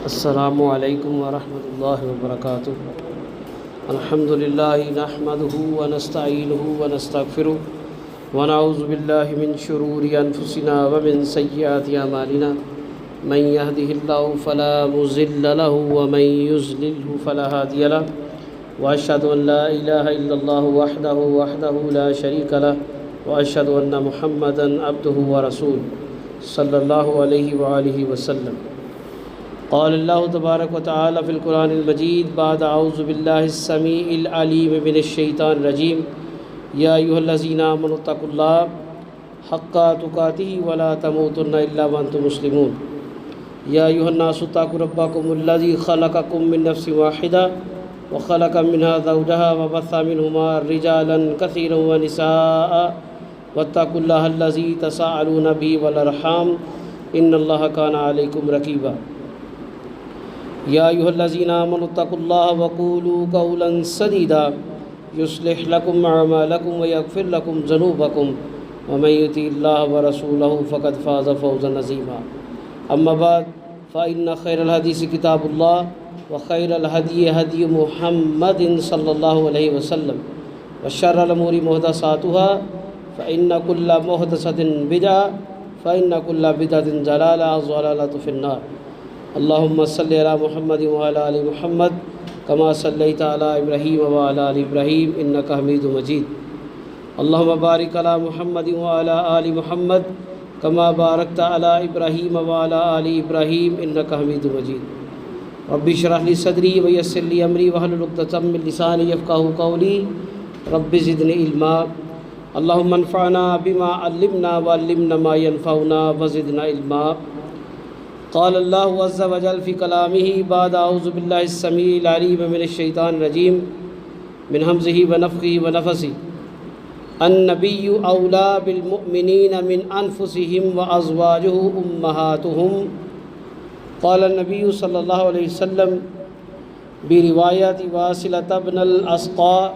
السلام علیکم ورحمۃ اللہ وبرکاتہ۔ الحمد للہ نحمدہ ونستعینہ ونستغفرہ ونعوذ باللہ من شرور انفسنا ومن سیئات اعمالنا من یہدہ اللہ فلا مضل لہ ومن یضللہ فلا ہادی لہ واشہد ان لا الہ الا اللہ وحدہ لا شریک لہ واشہد ان محمدا عبدہ ورسولہ صلی اللہ علیہ وآلہ وسلم۔ قال اللہ تبارک و تعالی فی القرآن المجید بعد اعوذ باللہ السمیع العلیم من الشیطان الرجیم یا ایھا الذین آمنوا اتقوا اللہ حق تقاتہ ولا تموتن الا وانتم مسلمون۔ یا ایھا الناس اتقوا ربکم الذی خلقکم من نفس واحدہ وخلق منها زوجها وبث منهما رجالا كثيرا ونساء واتقوا الله الذي تساءلون به والارحام ان الله كان عليكم رقيبا۔ یا ایھا الذین آمنوا اتقوا اللہ وقولوا قولا سدیدا یصلح لکم اعمالکم ویغفر لکم ذنوبکم ومن یطع اللہ ورسولہ فقد فاز فوزا عظیما۔ اما بعد فإن خیر الحدیث کتاب اللہ وخیر الہدی ہدی محمد صلی اللہ علیہ وسلم وشر الامور محدثاتها فإن كل محدثة بدعة فإن كل بدعة ضلالة والضلالة في النار۔ اللہم صلی علی محمد وعلی آل محمد کما صلیت علی ابراہیم وعلی آل ابراہیم انک حمید مجید۔ اللہم بارک علی محمد وعلی آل محمد کما بارکت علی ابراہیم وعلی آل ابراہیم انک حمید مجید۔ رب اشرح لی صدری ویسر لی امری واحلل عقدۃ من لسانی یفقہوا قولی رب زدنی علما۔ اللہم انفعنا بما علمنا وعلمنا ما ينفعنا وزدنا علما۔ قال اللہ عز وجل فی کلامہ بعد اعوذ باللہ السمیع العلیم من الشیطان الرجیم من ہمزہ ونفخہ ونفثہ النبی اولیٰ بالمؤمنین من انفسہم وازواجہ امہاتہم۔ قال النبی صلی اللہ علیہ وسلم بروایت واصلۃ بن الاسقاء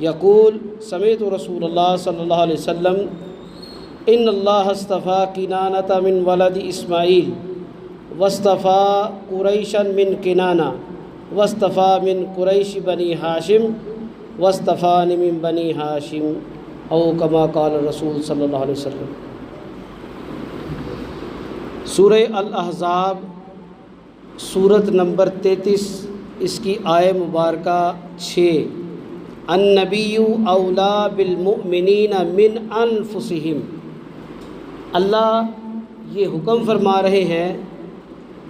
یقول سمعت رسول اللہ صلی اللہ علیہ وسلم ان اللہ اصطفیٰ کنانۃ من ولد اسماعیل واصطفیٰ قریشا من کنانہ واصطفیٰ من قریش بنی ہاشم واصطفانی من بنی ہاشم او کما قال رسول صلی اللہ علیہ وسلم۔ سورہ الاحزاب سورت نمبر 33 اس کی آیہ مبارکہ 6 النبی اولیٰ بالمؤمنین من انفسہم۔ اللہ یہ حکم فرما رہے ہیں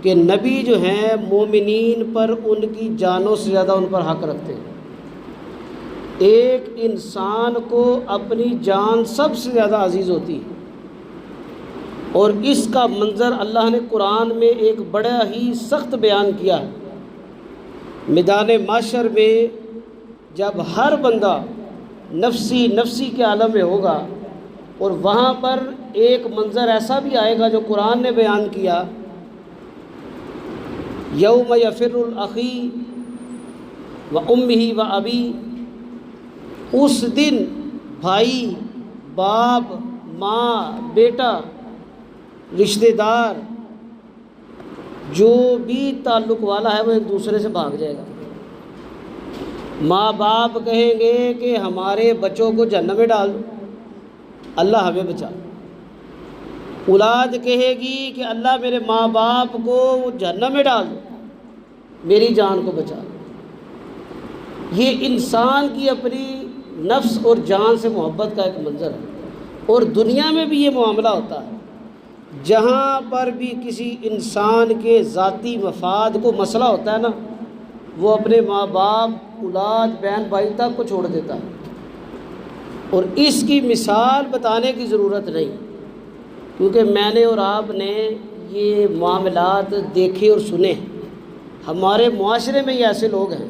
کہ نبی جو ہیں مومنین پر ان کی جانوں سے زیادہ ان پر حق رکھتے ہیں۔ ایک انسان کو اپنی جان سب سے زیادہ عزیز ہوتی ہے اور اس کا منظر اللہ نے قرآن میں ایک بڑا ہی سخت بیان کیا ہے۔ میدان محشر میں جب ہر بندہ نفسی نفسی کے عالم میں ہوگا اور وہاں پر ایک منظر ایسا بھی آئے گا جو قرآن نے بیان کیا یوم یفر الاخی و امہ و ابی۔ اس دن بھائی باپ ماں بیٹا رشتہ دار جو بھی تعلق والا ہے وہ ایک دوسرے سے بھاگ جائے گا۔ ماں باپ کہیں گے کہ ہمارے بچوں کو جہنم میں ڈال دو، اللہ ہمیں بچا۔ اولاد کہے گی کہ اللہ میرے ماں باپ کو جہنم میں ڈال دو، میری جان کو بچا۔ یہ انسان کی اپنی نفس اور جان سے محبت کا ایک منظر ہے اور دنیا میں بھی یہ معاملہ ہوتا ہے۔ جہاں پر بھی کسی انسان کے ذاتی مفاد کو مسئلہ ہوتا ہے نا، وہ اپنے ماں باپ اولاد بہن بھائی تک کو چھوڑ دیتا ہے اور اس کی مثال بتانے کی ضرورت نہیں، کیونکہ میں نے اور آپ نے یہ معاملات دیکھے اور سنے ہیں۔ ہمارے معاشرے میں یہ ایسے لوگ ہیں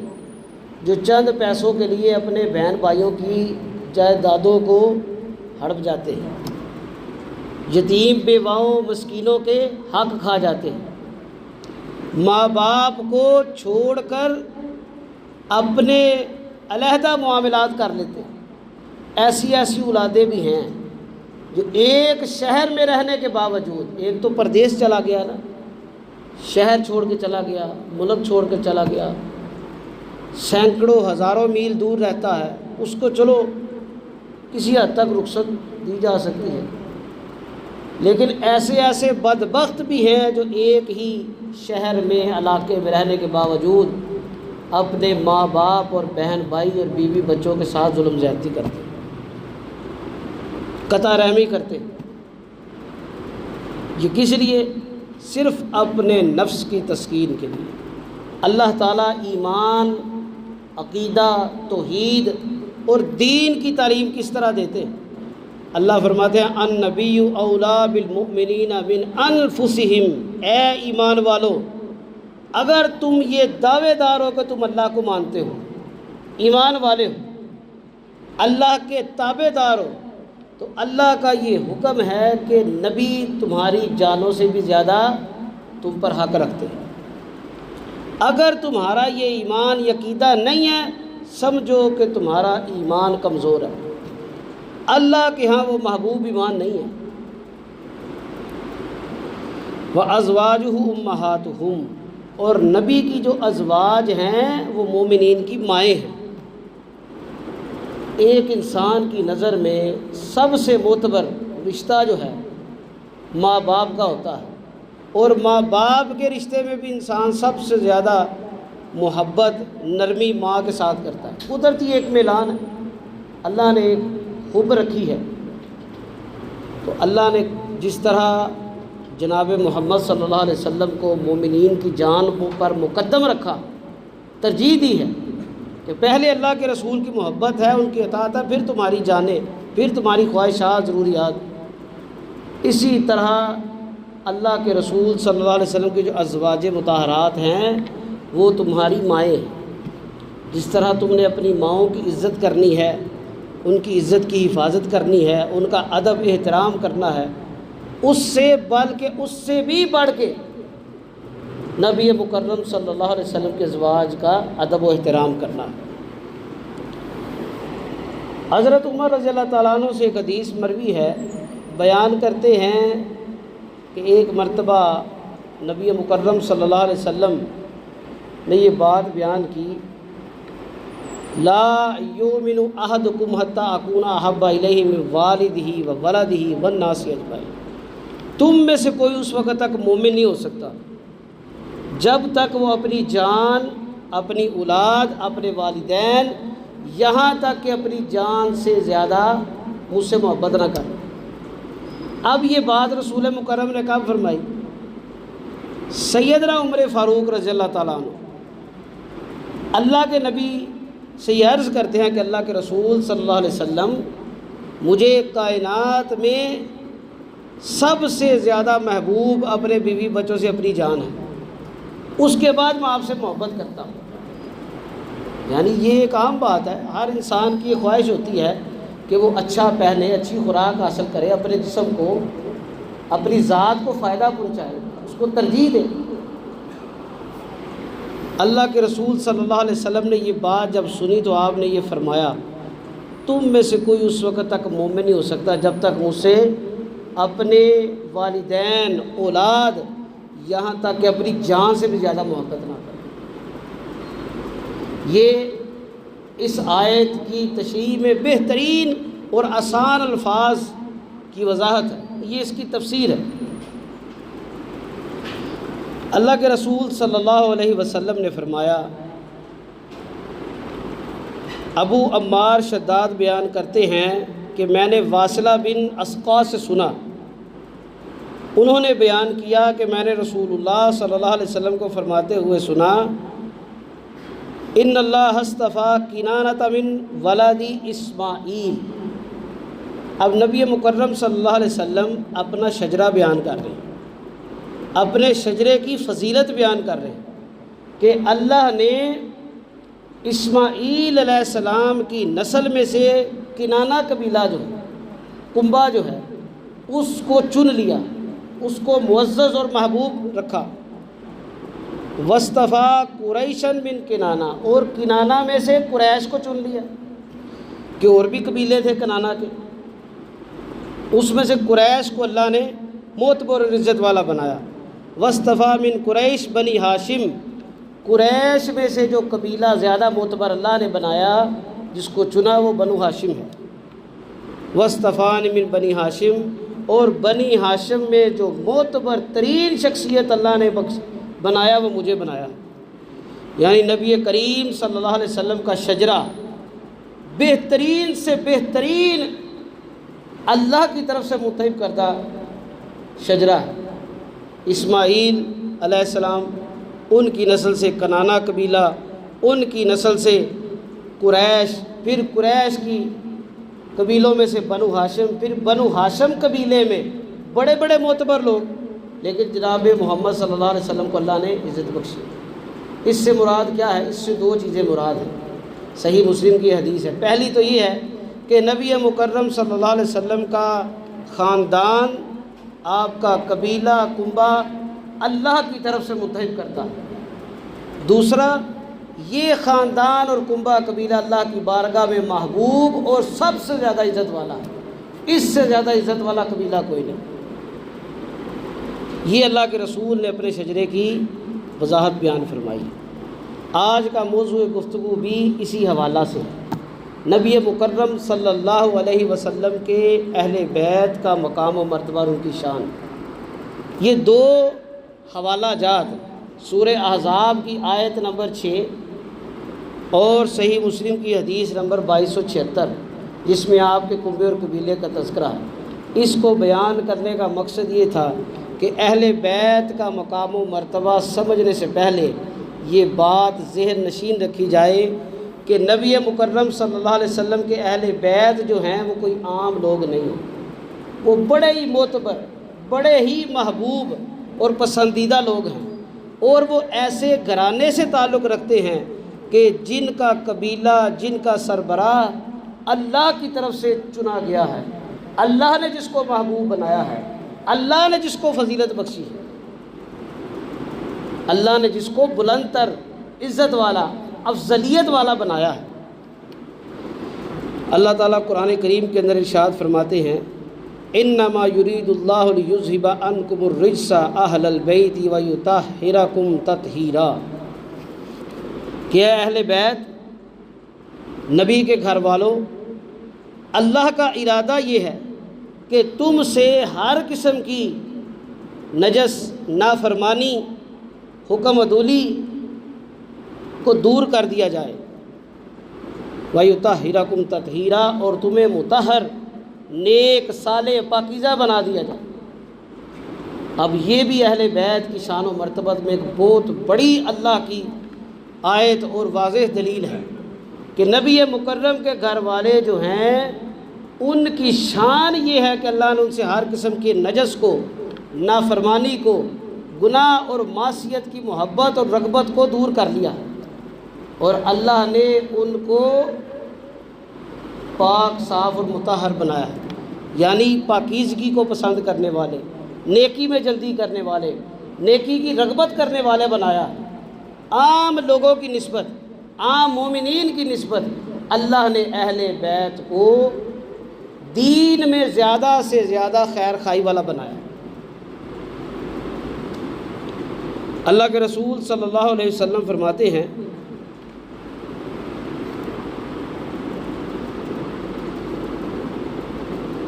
جو چند پیسوں کے لیے اپنے بہن بھائیوں کی جائیدادوں کو ہڑپ جاتے ہیں، یتیم بیواؤں مسکینوں کے حق کھا جاتے ہیں، ماں باپ کو چھوڑ کر اپنے علیحدہ معاملات کر لیتے ہیں۔ ایسی اولادیں بھی ہیں جو ایک شہر میں رہنے کے باوجود، ایک تو پردیس چلا گیا نا، شہر چھوڑ کے چلا گیا، ملک چھوڑ کے چلا گیا، سینکڑوں ہزاروں میل دور رہتا ہے، اس کو چلو کسی حد تک رخصت دی جا سکتی ہے، لیکن ایسے بدبخت بھی ہیں جو ایک ہی شہر میں علاقے میں رہنے کے باوجود اپنے ماں باپ اور بہن بھائی اور بیوی بچوں کے ساتھ ظلم زیادتی کرتے، قطع رحمی کرتے۔ یہ کس لیے؟ صرف اپنے نفس کی تسکین کے لیے۔ اللہ تعالیٰ ایمان، عقیدہ، توحید اور دین کی تعلیم کس طرح دیتے ہیں؟ اللہ فرماتے ہیں النبی اولا بالمؤمنین من انفسہم، اے ایمان والو اگر تم یہ دعوے دار ہو کہ تم اللہ کو مانتے ہو، ایمان والے ہو، اللہ کے تابع دار ہو، تو اللہ کا یہ حکم ہے کہ نبی تمہاری جانوں سے بھی زیادہ تم پر حق رکھتے ہیں۔ اگر تمہارا یہ ایمان عقیدہ نہیں ہے، سمجھو کہ تمہارا ایمان کمزور ہے، اللہ کے ہاں وہ محبوب ایمان نہیں ہے۔ وَأَزْوَاجُهُ أُمَّهَاتُهُمْ، اور نبی کی جو ازواج ہیں وہ مومنین کی مائیں ہیں۔ ایک انسان کی نظر میں سب سے معتبر رشتہ جو ہے ماں باپ کا ہوتا ہے، اور ماں باپ کے رشتے میں بھی انسان سب سے زیادہ محبت، نرمی ماں کے ساتھ کرتا ہے۔ قدرتی ایک میلان ہے، اللہ نے ایک حب رکھی ہے، تو اللہ نے جس طرح جناب محمد صلی اللہ علیہ وسلم کو مومنین کی جان پر مقدم رکھا، ترجیح دی ہے کہ پہلے اللہ کے رسول کی محبت ہے، ان کی اطاعت ہے، پھر تمہاری جانیں، پھر تمہاری خواہشات، ضروریات۔ اسی طرح اللہ کے رسول صلی اللہ علیہ وسلم کی جو ازواج مطہرات ہیں وہ تمہاری مائیں ہیں۔ جس طرح تم نے اپنی ماؤں کی عزت کرنی ہے، ان کی عزت کی حفاظت کرنی ہے، ان کا ادب احترام کرنا ہے، اس سے بلکہ اس سے بھی بڑھ کے نبی مکرم صلی اللہ علیہ وسلم کے ازواج کا ادب و احترام کرنا ہے۔ حضرت عمر رضی اللہ تعالیٰ عنہ سے ایک حدیث مروی ہے، بیان کرتے ہیں کہ ایک مرتبہ نبی مکرم صلی اللہ علیہ وسلم نے یہ بات بیان کی، لا یؤمن احدکم حتی اکون احب الیہ من والدہ و ولدہ والناس اجمعین، تم میں سے کوئی اس وقت تک مومن نہیں ہو سکتا جب تک وہ اپنی جان، اپنی اولاد، اپنے والدین، یہاں تک کہ اپنی جان سے زیادہ مجھ سے محبت نہ کرے۔ اب یہ بات رسول مکرم نے کب فرمائی؟ سیدنا عمر فاروق رضی اللہ تعالیٰ عنہ اللہ کے نبی سے یہ عرض کرتے ہیں کہ اللہ کے رسول صلی اللہ علیہ وسلم، مجھے کائنات میں سب سے زیادہ محبوب اپنے بیوی بچوں سے اپنی جان ہے، اس کے بعد میں آپ سے محبت کرتا ہوں۔ یعنی یہ ایک عام بات ہے، ہر انسان کی خواہش ہوتی ہے کہ وہ اچھا پہنے، اچھی خوراک حاصل کرے، اپنے جسم کو، اپنی ذات کو فائدہ پہنچائے، اس کو ترجیح دے۔ اللہ کے رسول صلی اللہ علیہ وسلم نے یہ بات جب سنی تو آپ نے یہ فرمایا، تم میں سے کوئی اس وقت تک مومن نہیں ہو سکتا جب تک مجھ سے اپنے والدین، اولاد، یہاں تک کہ اپنی جان سے بھی زیادہ محبت نہ کرے۔ یہ اس آیت کی تشریح میں بہترین اور آسان الفاظ کی وضاحت ہے، یہ اس کی تفسیر ہے۔ اللہ کے رسول صلی اللہ علیہ وسلم نے فرمایا، ابو عمار شداد بیان کرتے ہیں کہ میں نے واصلہ بن اسقا سے سنا، انہوں نے بیان کیا کہ میں نے رسول اللہ صلی اللہ علیہ وسلم کو فرماتے ہوئے سنا، ان اللہ اصطفیٰ کنانۃ من ولد اسماعیل۔ اب نبی مکرم صلی اللہ علیہ وسلم اپنا شجرہ بیان کر رہے ہیں، اپنے شجرے کی فضیلت بیان کر رہے ہیں کہ اللہ نے اسماعیل علیہ السلام کی نسل میں سے کنانہ قبیلہ جو ہے، کنبہ جو ہے، اس کو چن لیا، اس کو معزز اور محبوب رکھا۔ وَاصْطَفَىٰ قُرَيْشًا مِن کنانہ، اور کنانہ میں سے قریش کو چن لیا کہ اور بھی قبیلے تھے کنانہ کے، اس میں سے قریش کو اللہ نے معتبر اور عزت والا بنایا۔ وصطفیٰ من قریش بنی ہاشم، قریش میں سے جو قبیلہ زیادہ معتبر اللہ نے بنایا، جس کو چنا وہ بنو ہاشم ہے۔ وصطفیٰ من بنی ہاشم، اور بنی ہاشم میں جو معتبر ترین شخصیت اللہ نے بنایا وہ مجھے بنایا، یعنی نبی کریم صلی اللہ علیہ وسلم کا شجرہ، بہترین سے بہترین اللہ کی طرف سے منتخب کردہ شجرہ ہے۔ اسماعیل علیہ السلام، ان کی نسل سے کنانہ قبیلہ، ان کی نسل سے قریش، پھر قریش کی قبیلوں میں سے بنو ہاشم، پھر بنو ہاشم قبیلے میں بڑے بڑے معتبر لوگ، لیکن جناب محمد صلی اللہ علیہ وسلم کو اللہ نے عزت بخشی۔ اس سے مراد کیا ہے؟ اس سے دو چیزیں مراد ہیں، صحیح مسلم کی حدیث ہے۔ پہلی تو یہ ہے کہ نبی مکرم صلی اللہ علیہ وسلم کا خاندان، آپ کا قبیلہ کنبہ اللہ کی طرف سے منتخب کرتا ہے۔ دوسرا، یہ خاندان اور کنبہ قبیلہ اللہ کی بارگاہ میں محبوب اور سب سے زیادہ عزت والا ہے، اس سے زیادہ عزت والا قبیلہ کوئی نہیں۔ یہ اللہ کے رسول نے اپنے شجرے کی وضاحت بیان فرمائی۔ آج کا موضوع گفتگو بھی اسی حوالہ سے ہے، نبی مکرم صلی اللہ علیہ وسلم کے اہل بیت کا مقام و مرتبہ اور ان کی شان۔ یہ دو حوالہ جات سورہ احزاب کی آیت نمبر 6 اور صحیح مسلم کی حدیث نمبر 2276، جس میں آپ کے کنبے اور قبیلے کا تذکرہ ہے، اس کو بیان کرنے کا مقصد یہ تھا کہ اہل بیت کا مقام و مرتبہ سمجھنے سے پہلے یہ بات ذہن نشین رکھی جائے کہ نبی مکرم صلی اللہ علیہ وسلم کے اہل بیت جو ہیں وہ کوئی عام لوگ نہیں ہیں، وہ بڑے ہی معتبر، بڑے ہی محبوب اور پسندیدہ لوگ ہیں، اور وہ ایسے گھرانے سے تعلق رکھتے ہیں کہ جن کا قبیلہ، جن کا سربراہ اللہ کی طرف سے چنا گیا ہے، اللہ نے جس کو محبوب بنایا ہے، اللہ نے جس کو فضیلت بخشی ہے، اللہ نے جس کو بلند تر، عزت والا، افضلیت والا بنایا ہے۔ اللہ تعالیٰ قرآن کریم کے اندر ارشاد فرماتے ہیں، انما یرید اللہ لیذھب عنکم الرجس اہل البیت ویطہرکم تطہیرا، کہ اے اہل بیت، نبی کے گھر والوں، اللہ کا ارادہ یہ ہے کہ تم سے ہر قسم کی نجس، نافرمانی، حکم عدولی کو دور کر دیا جائے، وَيُطَهِّرَكُمْ تَطْهِيرًا، اور تمہیں مطہر، نیک، صالح، پاکیزہ بنا دیا جائے۔ اب یہ بھی اہل بیت کی شان و مرتبت میں ایک بہت بڑی اللہ کی آیت اور واضح دلیل ہے کہ نبی مکرم کے گھر والے جو ہیں ان کی شان یہ ہے کہ اللہ نے ان سے ہر قسم کی نجس کو، نافرمانی کو، گناہ اور معصیت کی محبت اور رغبت کو دور کر لیا ہے، اور اللہ نے ان کو پاک، صاف اور مطہر بنایا ہے، یعنی پاکیزگی کو پسند کرنے والے، نیکی میں جلدی کرنے والے، نیکی کی رغبت کرنے والے بنایا ہے۔ عام لوگوں کی نسبت، عام مومنین کی نسبت اللہ نے اہل بیت کو دین میں زیادہ سے زیادہ خیر خواہی والا بنایا۔ اللہ کے رسول صلی اللہ علیہ وسلم فرماتے ہیں،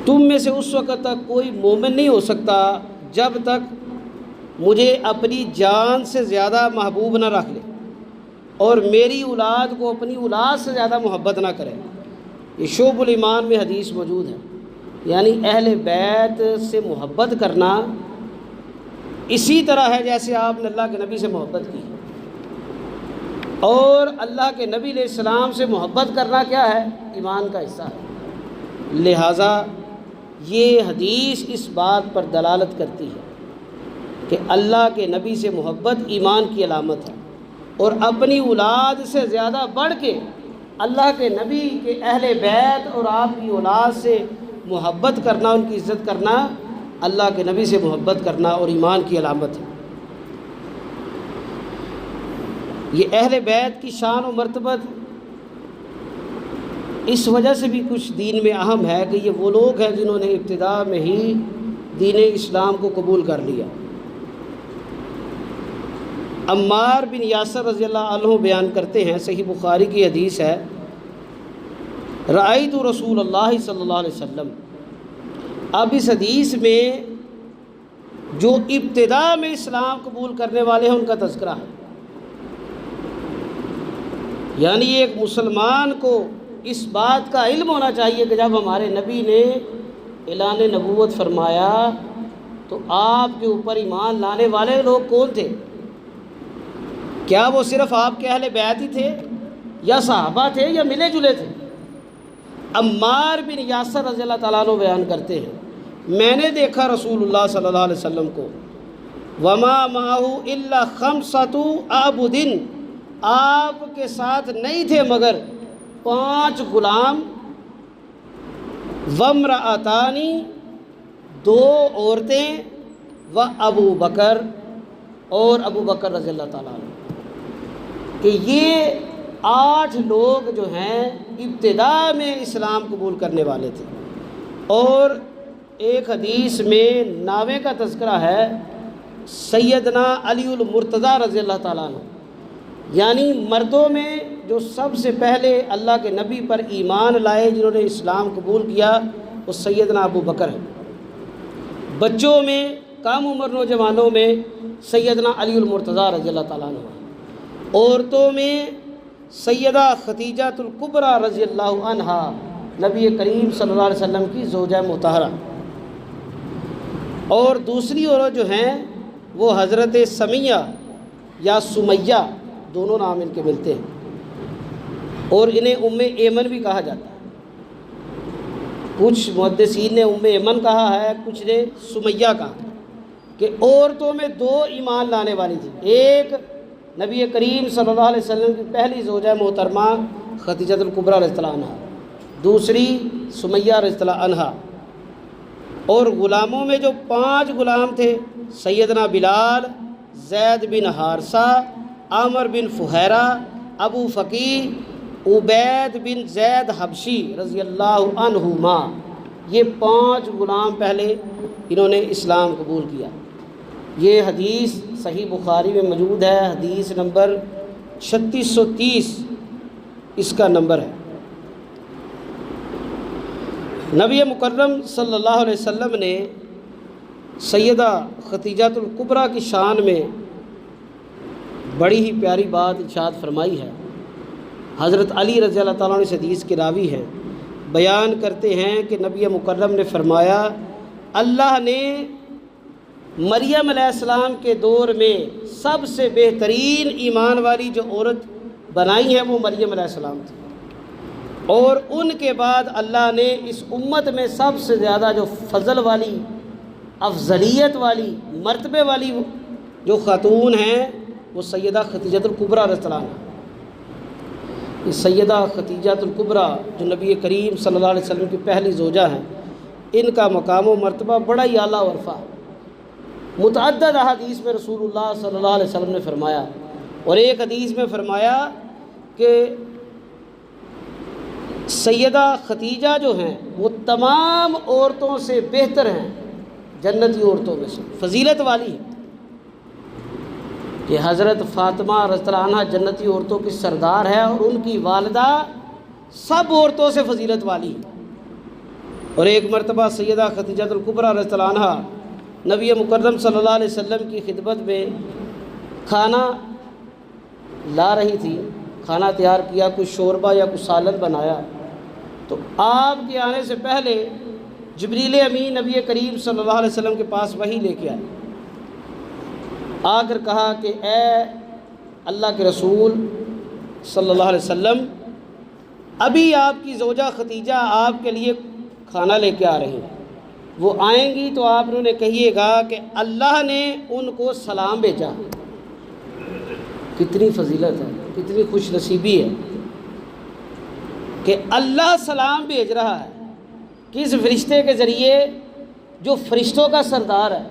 تم میں سے اس وقت تک کوئی مومن نہیں ہو سکتا جب تک مجھے اپنی جان سے زیادہ محبوب نہ رکھ لے اور میری اولاد کو اپنی اولاد سے زیادہ محبت نہ کرے۔ یہ شعب الایمان میں حدیث موجود ہے، یعنی اہل بیت سے محبت کرنا اسی طرح ہے جیسے آپ نے اللہ کے نبی سے محبت کی، اور اللہ کے نبی علیہ السلام سے محبت کرنا کیا ہے؟ ایمان کا حصہ ہے۔ لہٰذا یہ حدیث اس بات پر دلالت کرتی ہے کہ اللہ کے نبی سے محبت ایمان کی علامت ہے، اور اپنی اولاد سے زیادہ بڑھ کے اللہ کے نبی کے اہل بیت اور آپ کی اولاد سے محبت کرنا، ان کی عزت کرنا، اللہ کے نبی سے محبت کرنا اور ایمان کی علامت ہے۔ یہ اہل بیت کی شان و مرتبت اس وجہ سے بھی کچھ دین میں اہم ہے کہ یہ وہ لوگ ہیں جنہوں نے ابتدا میں ہی دین اسلام کو قبول کر لیا، عمار بن یاسر رضی اللہ عنہ بیان کرتے ہیں، صحیح بخاری کی حدیث ہے، رأیت رسول اللہ صلی اللہ علیہ وسلم۔ اب اس حدیث میں جو ابتدا میں اسلام قبول کرنے والے ہیں ان کا تذکرہ ہے، یعنی ایک مسلمان کو اس بات کا علم ہونا چاہیے کہ جب ہمارے نبی نے اعلان نبوت فرمایا تو آپ کے اوپر ایمان لانے والے لوگ کون تھے؟ کیا وہ صرف آپ کے اہل بیت ہی تھے یا صحابہ تھے یا ملے جلے تھے؟ عمار بن یاسر رضی اللہ تعالیٰ عنہ بیان کرتے ہیں، میں نے دیکھا رسول اللہ صلی اللہ علیہ وسلم کو، وما معہ الا خمسۃ عبد، آپ کے ساتھ نہیں تھے مگر 5 غلام، وامرأتان، 2 عورتیں، و ابو بکر، اور ابو بکر رضی اللہ تعالیٰ عنہ، کہ یہ 8 لوگ جو ہیں ابتدا میں اسلام قبول کرنے والے تھے۔ اور ایک حدیث میں ناوے کا تذکرہ ہے، سیدنا علی المرتضیٰ رضی اللہ تعالیٰ عنہ، یعنی مردوں میں جو سب سے پہلے اللہ کے نبی پر ایمان لائے، جنہوں نے اسلام قبول کیا، وہ سیدنا ابو بکر ہے۔ بچوں میں، کم عمر نوجوانوں میں سیدنا علی المرتضیٰ رضی اللہ تعالیٰ عنہ، عورتوں میں سیدہ خدیجہ الکبریٰ رضی اللہ عنہا، نبی کریم صلی اللہ علیہ وسلم کی زوجہ مطہرہ، اور دوسری عورت جو ہیں وہ حضرت سمیہ یا سمیہ، دونوں نام ان کے ملتے ہیں، اور انہیں ام ایمن بھی کہا جاتا ہے۔ کچھ محدثین نے ام ایمن کہا ہے، کچھ نے سمیہ کہا، کہ عورتوں میں 2 ایمان لانے والی تھی، ایک نبی کریم صلی اللہ علیہ وسلم کی پہلی زوجہ محترمہ خدیجہ الکبریٰ رضی اللہ عنہا، دوسری سمیہ رضی اللہ عنہا۔ اور غلاموں میں جو 5 غلام تھے، سیدنا بلال، زید بن حارثہ، عامر بن فہیرہ، ابو فقی، عبید بن زید حبشی رضی اللہ عنہما، یہ 5 غلام پہلے انہوں نے اسلام قبول کیا۔ یہ حدیث صحیح بخاری میں موجود ہے، حدیث نمبر 3630 اس کا نمبر ہے۔ نبی مکرم صلی اللہ علیہ وسلم نے سیدہ خدیجہ الکبریٰ کی شان میں بڑی ہی پیاری بات ارشاد فرمائی ہے۔ حضرت علی رضی اللہ تعالیٰ عنہ اس حدیث کے راوی ہیں، بیان کرتے ہیں کہ نبی مکرم نے فرمایا، اللہ نے مریم علیہ السلام کے دور میں سب سے بہترین ایمان والی جو عورت بنائی ہے وہ مریم علیہ السلام تھی، اور ان کے بعد اللہ نے اس امت میں سب سے زیادہ جو فضل والی، افضلیت والی، مرتبے والی جو خاتون ہیں وہ سیدہ خدیجہ الکبریٰ رضی اللہ عنہا۔ یہ سیدہ خدیجہ الکبریٰ جو نبی کریم صلی اللہ علیہ وسلم کی پہلی زوجہ ہیں، ان کا مقام و مرتبہ بڑا ہی اعلیٰ و رفیع۔ متعدد احادیث میں رسول اللہ صلی اللہ علیہ وسلم نے فرمایا، اور ایک حدیث میں فرمایا کہ سیدہ خدیجہ جو ہیں وہ تمام عورتوں سے بہتر ہیں، جنتی عورتوں میں سے فضیلت والی ہے، کہ حضرت فاطمہ رضی اللہ عنہا جنتی عورتوں کی سردار ہے، اور ان کی والدہ سب عورتوں سے فضیلت والی ہے۔ اور ایک مرتبہ سیدہ خدیجہ الکبریٰ رضی اللہ عنہا نبی مکرم صلی اللہ علیہ وسلم کی خدمت میں کھانا لا رہی تھی، کھانا تیار کیا، کوئی شوربہ یا کوئی سالن بنایا، تو آپ کے آنے سے پہلے جبریل امین نبی کریم صلی اللہ علیہ وسلم کے پاس وحی لے کے آئے، آ کر کہا کہ اے اللہ کے رسول صلی اللہ علیہ وسلم، ابھی آپ کی زوجہ خدیجہ آپ کے لیے کھانا لے کے آ رہی ہیں، وہ آئیں گی تو آپ انہوں نے کہیے گا کہ اللہ نے ان کو سلام بھیجا۔ کتنی فضیلت ہے، کتنی خوش نصیبی ہے کہ اللہ سلام بھیج رہا ہے، کس فرشتے کے ذریعے؟ جو فرشتوں کا سردار ہے،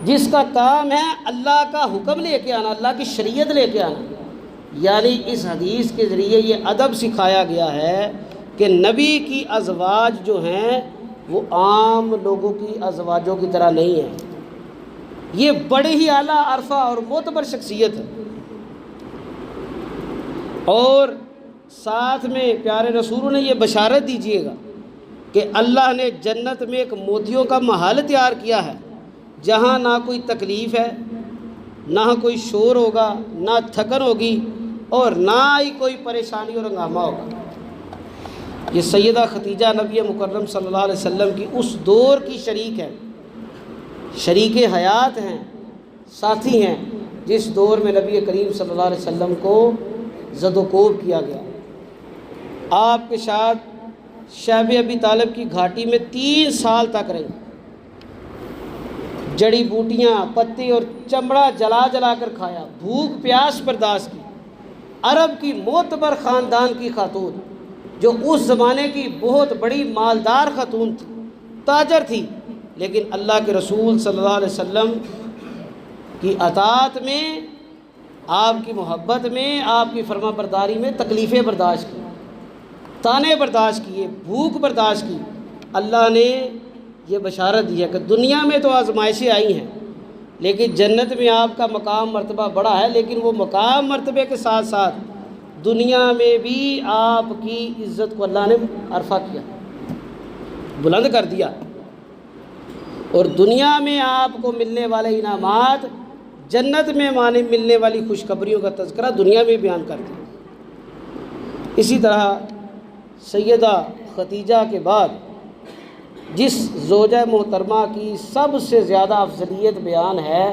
جس کا کام ہے اللہ کا حکم لے کے آنا، اللہ کی شریعت لے کے آنا۔ یعنی اس حدیث کے ذریعے یہ ادب سکھایا گیا ہے کہ نبی کی ازواج جو ہیں وہ عام لوگوں کی ازواجوں کی طرح نہیں ہیں، یہ بڑے ہی اعلیٰ عرفہ اور معتبر شخصیت ہے۔ اور ساتھ میں پیارے رسول نے یہ بشارت دیجیے گا کہ اللہ نے جنت میں ایک موتیوں کا محل تیار کیا ہے، جہاں نہ کوئی تکلیف ہے، نہ کوئی شور ہوگا، نہ تھکن ہوگی، اور نہ ہی کوئی پریشانی اور ہنگامہ ہوگا۔ یہ سیدہ خدیجہ نبی مکرم صلی اللہ علیہ وسلم کی اس دور کی شریک ہے، شریک حیات ہیں، ساتھی ہیں، جس دور میں نبی کریم صلی اللہ علیہ وسلم کو زد و کوب کیا گیا۔ آپ کے ساتھ شیب ابی طالب کی گھاٹی میں 3 سال تک رہی، جڑی بوٹیاں، پتے اور چمڑا جلا جلا کر کھایا، بھوک پیاس برداشت کی۔ عرب کی معتبر خاندان کی خاتون، جو اس زمانے کی بہت بڑی مالدار خاتون تھی، تاجر تھی، لیکن اللہ کے رسول صلی اللہ علیہ وسلم کی اطاعت میں، آپ کی محبت میں، آپ کی فرما برداری میں تکلیفیں برداشت کی، تانے برداشت کیے، بھوک برداشت کی۔ اللہ نے یہ بشارت دی ہے کہ دنیا میں تو آزمائشیں آئی ہیں، لیکن جنت میں آپ کا مقام مرتبہ بڑا ہے، لیکن وہ مقام مرتبے کے ساتھ ساتھ دنیا میں بھی آپ کی عزت کو اللہ نے عرفہ کیا، بلند کر دیا، اور دنیا میں آپ کو ملنے والے انعامات، جنت میں ملنے والی خوشخبریوں کا تذکرہ دنیا میں بیان کر دیا۔ اسی طرح سیدہ خدیجہ کے بعد جس زوجہ محترمہ کی سب سے زیادہ افضلیت بیان ہے،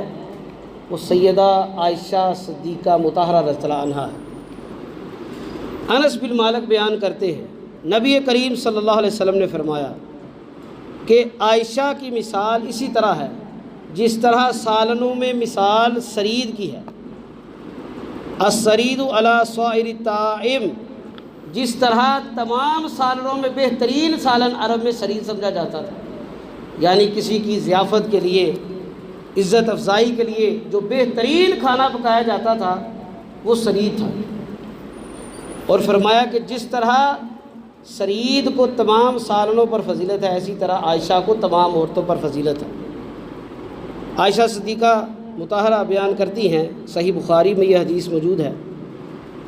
وہ سیدہ عائشہ صدیقہ مطہرہ رضی اللہ عنہا ہے۔ انس بن مالک بیان کرتے ہیں، نبی کریم صلی اللہ علیہ وسلم نے فرمایا کہ عائشہ کی مثال اسی طرح ہے جس طرح سالنوں میں مثال سرید کی ہے۔ السرید علی سائر الطعام، جس طرح تمام سالنوں میں بہترین سالن عرب میں سرید سمجھا جاتا تھا، یعنی کسی کی ضیافت کے لیے، عزت افزائی کے لیے جو بہترین کھانا پکایا جاتا تھا وہ سرید تھا۔ اور فرمایا کہ جس طرح سرید کو تمام سالنوں پر فضیلت ہے، اسی طرح عائشہ کو تمام عورتوں پر فضیلت ہے۔ عائشہ صدیقہ مطہرہ بیان کرتی ہیں، صحیح بخاری میں یہ حدیث موجود ہے،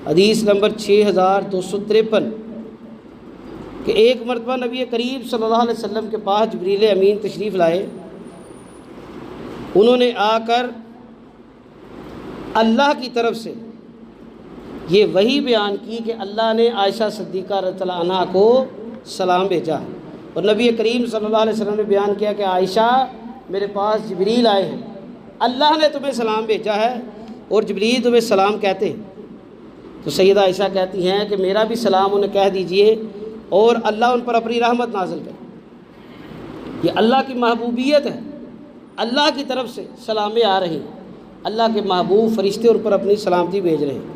حدیث نمبر 6253، کہ ایک مرتبہ نبی کریم صلی اللہ علیہ وسلم کے پاس جبریل امین تشریف لائے۔ انہوں نے آ کر اللہ کی طرف سے یہ وحی بیان کی کہ اللہ نے عائشہ صدیقہ رضی اللہ عنہا کو سلام بھیجا، اور نبی کریم صلی اللہ علیہ وسلم نے بیان کیا کہ عائشہ میرے پاس جبریل آئے ہیں، اللہ نے تمہیں سلام بھیجا ہے اور جبریل تمہیں سلام کہتے ہیں۔ تو سیدہ عائشہ کہتی ہیں کہ میرا بھی سلام انہیں کہہ دیجئے، اور اللہ ان پر اپنی رحمت نازل کرے۔ یہ اللہ کی محبوبیت ہے، اللہ کی طرف سے سلامیں آ رہی ہیں، اللہ کے محبوب فرشتے ان پر اپنی سلامتی بھیج رہے ہیں۔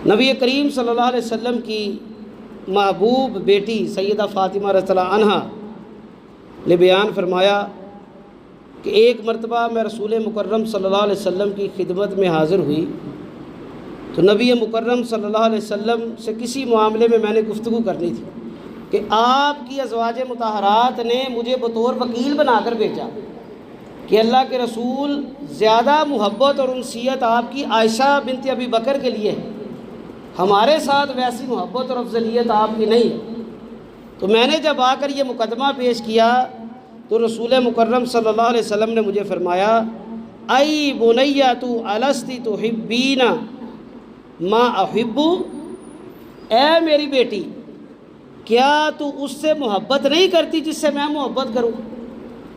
نبی کریم صلی اللہ علیہ وسلم کی محبوب بیٹی سیدہ فاطمہ رضی اللہ عنہا نے بیان فرمایا کہ ایک مرتبہ میں رسول مکرم صلی اللہ علیہ وسلم کی خدمت میں حاضر ہوئی، تو نبی مکرم صلی اللہ علیہ وسلم سے کسی معاملے میں نے گفتگو کرنی تھی کہ آپ کی ازواج مطہرات نے مجھے بطور وکیل بنا کر بھیجا کہ اللہ کے رسول زیادہ محبت اور انسیت آپ کی عائشہ بنت ابی بکر کے لیے ہے، ہمارے ساتھ ویسی محبت اور افضلیت آپ کی نہیں ہے۔ تو میں نے جب آ کر یہ مقدمہ پیش کیا تو رسول مکرم صلی اللہ علیہ وسلم نے مجھے فرمایا، ای بنیہ تو الستی تحبین ما احب، اے میری بیٹی کیا تو اس سے محبت نہیں کرتی جس سے میں محبت کروں؟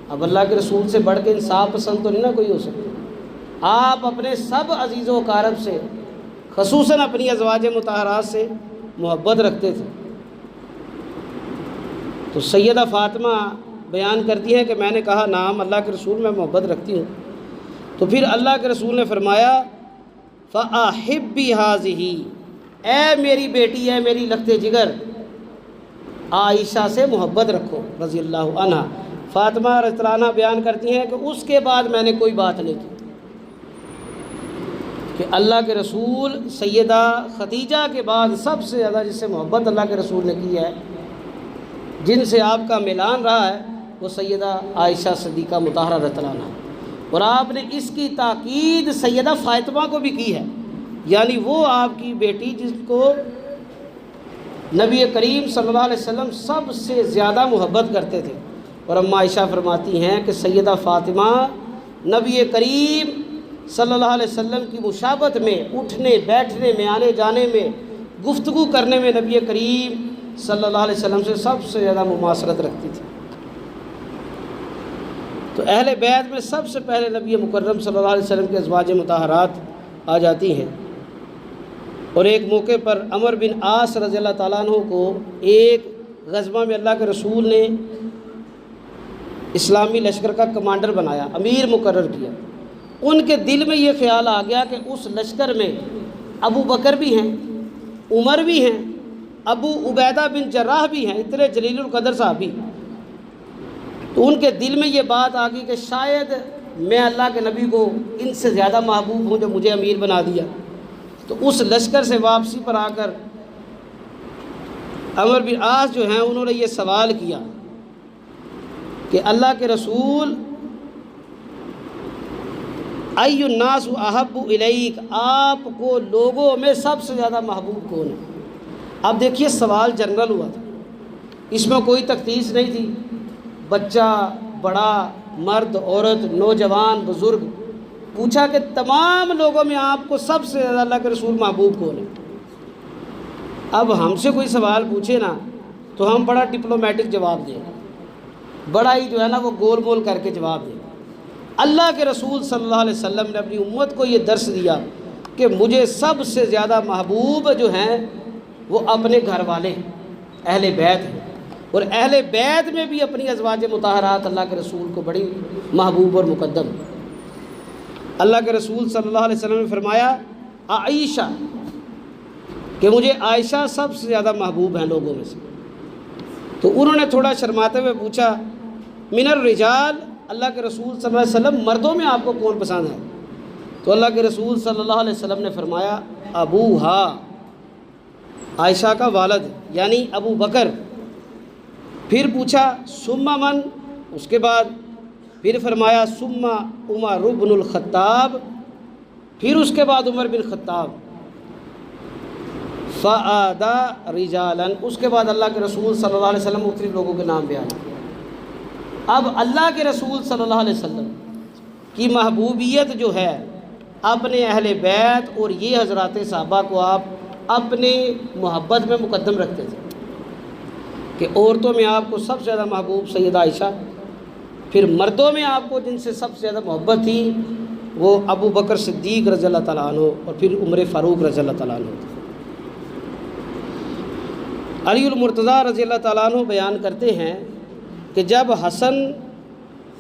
اب اللہ کے رسول سے بڑھ کے انصاف پسند تو نہیں نا کوئی ہو سکتا۔ آپ اپنے سب عزیز و اقارب سے، خصوصاً اپنی ازواج مطہرات سے محبت رکھتے تھے۔ تو سیدہ فاطمہ بیان کرتی ہیں کہ میں نے کہا نام اللہ کے رسول میں محبت رکھتی ہوں۔ تو پھر اللہ کے رسول نے فرمایا فَأَحِبِّ هَذِهِ، اے میری بیٹی، اے میری لخت جگر، عائشہ سے محبت رکھو رضی اللہ عنہ۔ فاطمہ رضی اللہ عنہ بیان کرتی ہیں کہ اس کے بعد میں نے کوئی بات نہیں کی، کہ اللہ کے رسول سیدہ خدیجہ کے بعد سب سے زیادہ جس سے محبت اللہ کے رسول نے کی ہے، جن سے آپ کا ملان رہا ہے، وہ سیدہ عائشہ صدیقہ مطہرہ رضی اللہ عنہا۔ اور آپ نے اس کی تاکید سیدہ فاطمہ کو بھی کی ہے، یعنی وہ آپ کی بیٹی جس کو نبی کریم صلی اللہ علیہ وسلم سب سے زیادہ محبت کرتے تھے۔ اور اماں عائشہ فرماتی ہیں کہ سیدہ فاطمہ نبی کریم صلی اللہ علیہ وسلم کی مشابہت میں، اٹھنے بیٹھنے میں، آنے جانے میں، گفتگو کرنے میں نبی کریم صلی اللہ علیہ وسلم سے سب سے زیادہ مماثلت رکھتی تھی۔ تو اہل بیت میں سب سے پہلے نبی مکرم صلی اللہ علیہ وسلم کے ازواج مطہرات آ جاتی ہیں۔ اور ایک موقع پر عمر بن عاص رضی اللہ تعالیٰ عنہ کو ایک غزوہ میں اللہ کے رسول نے اسلامی لشکر کا کمانڈر بنایا، امیر مقرر کیا۔ ان کے دل میں یہ خیال آ گیا کہ اس لشکر میں ابو بکر بھی ہیں، عمر بھی ہیں، ابو عبیدہ بن جراح بھی ہیں، اتنے جلیل القدر صحابی۔ تو ان کے دل میں یہ بات آ گئی کہ شاید میں اللہ کے نبی کو ان سے زیادہ محبوب ہوں جو مجھے امیر بنا دیا۔ تو اس لشکر سے واپسی پر آ کر عمر بن عاص جو ہیں انہوں نے یہ سوال کیا کہ اللہ کے رسول ای الناس احب الیک، آپ کو لوگوں میں سب سے زیادہ محبوب کون ہے؟ اب دیکھیے سوال جنرل ہوا تھا، اس میں کوئی تخصیص نہیں تھی، بچہ، بڑا، مرد، عورت، نوجوان، بزرگ، پوچھا کہ تمام لوگوں میں آپ کو سب سے زیادہ اللہ کے رسول محبوب کون ہے؟ اب ہم سے کوئی سوال پوچھے نا تو ہم بڑا ڈپلومیٹک جواب دیں، بڑا ہی جو ہے نا وہ گول مول کر کے جواب دیں۔ اللہ کے رسول صلی اللہ علیہ وسلم نے اپنی امت کو یہ درس دیا کہ مجھے سب سے زیادہ محبوب جو ہیں وہ اپنے گھر والے اہل بیت ہیں، اور اہل بیت میں بھی اپنی ازواج مطہرات اللہ کے رسول کو بڑی محبوب اور مقدم۔ اللہ کے رسول صلی اللہ علیہ وسلم نے فرمایا عائشہ، کہ مجھے عائشہ سب سے زیادہ محبوب ہیں لوگوں میں سے۔ تو انہوں نے تھوڑا شرماتے ہوئے پوچھا من الرجال، اللہ کے رسول صلی اللہ علیہ وسلم مردوں میں آپ کو کون پسند ہے؟ تو اللہ کے رسول صلی اللہ علیہ وسلم نے فرمایا ابوہا، عائشہ کا والد یعنی ابو بکر۔ پھر پوچھا ثم من، اس کے بعد پھر فرمایا ثم عمر بن الخطاب، پھر اس کے بعد عمر بن خطاب، فعادا رجالا، اس کے بعد اللہ کے رسول صلی اللہ علیہ وسلم مختلف لوگوں کے نام بیان کیے۔ اب اللہ کے رسول صلی اللہ علیہ وسلم کی محبوبیت جو ہے اپنے اہل بیت اور یہ حضرات صحابہ کو آپ اپنے محبت میں مقدم رکھتے تھے، کہ عورتوں میں آپ کو سب سے زیادہ محبوب سیدہ عائشہ، پھر مردوں میں آپ کو جن سے سب سے زیادہ محبت تھی وہ ابو بکر صدیق رضی اللہ تعالیٰ عنہ اور پھر عمر فاروق رضی اللہ تعالیٰ عنہ۔ علی المرتضیٰ رضی اللہ تعالیٰ عنہ بیان کرتے ہیں کہ جب حسن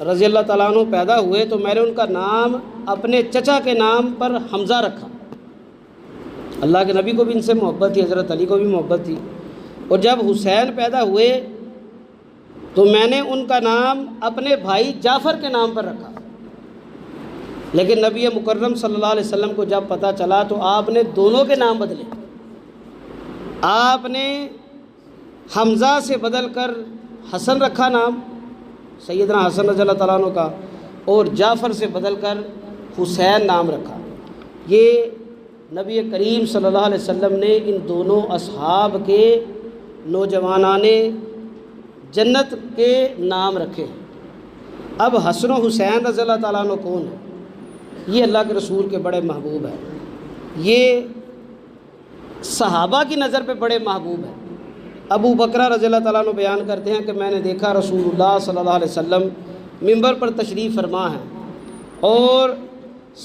رضی اللہ تعالیٰ عنہ پیدا ہوئے تو میں نے ان کا نام اپنے چچا کے نام پر حمزہ رکھا۔ اللہ کے نبی کو بھی ان سے محبت تھی، حضرت علی کو بھی محبت تھی۔ اور جب حسین پیدا ہوئے تو میں نے ان کا نام اپنے بھائی جعفر کے نام پر رکھا، لیکن نبی مکرم صلی اللہ علیہ وسلم کو جب پتہ چلا تو آپ نے دونوں کے نام بدلے، آپ نے حمزہ سے بدل کر حسن رکھا نام سیدنا حسن رضی اللہ تعالیٰ عنہ کا، اور جعفر سے بدل کر حسین نام رکھا۔ یہ نبی کریم صلی اللہ علیہ وسلم نے ان دونوں اصحاب کے نوجوانان جنت کے نام رکھے۔ اب حسن و حسین رضی اللہ تعالیٰ عنہ کون ہے؟ یہ اللہ کے رسول کے بڑے محبوب ہیں، یہ صحابہ کی نظر پہ بڑے محبوب ہیں۔ ابو بکرہ رضی اللہ تعالیٰ عنہ بیان کرتے ہیں کہ میں نے دیکھا رسول اللہ صلی اللہ علیہ وسلم منبر پر تشریف فرما ہے اور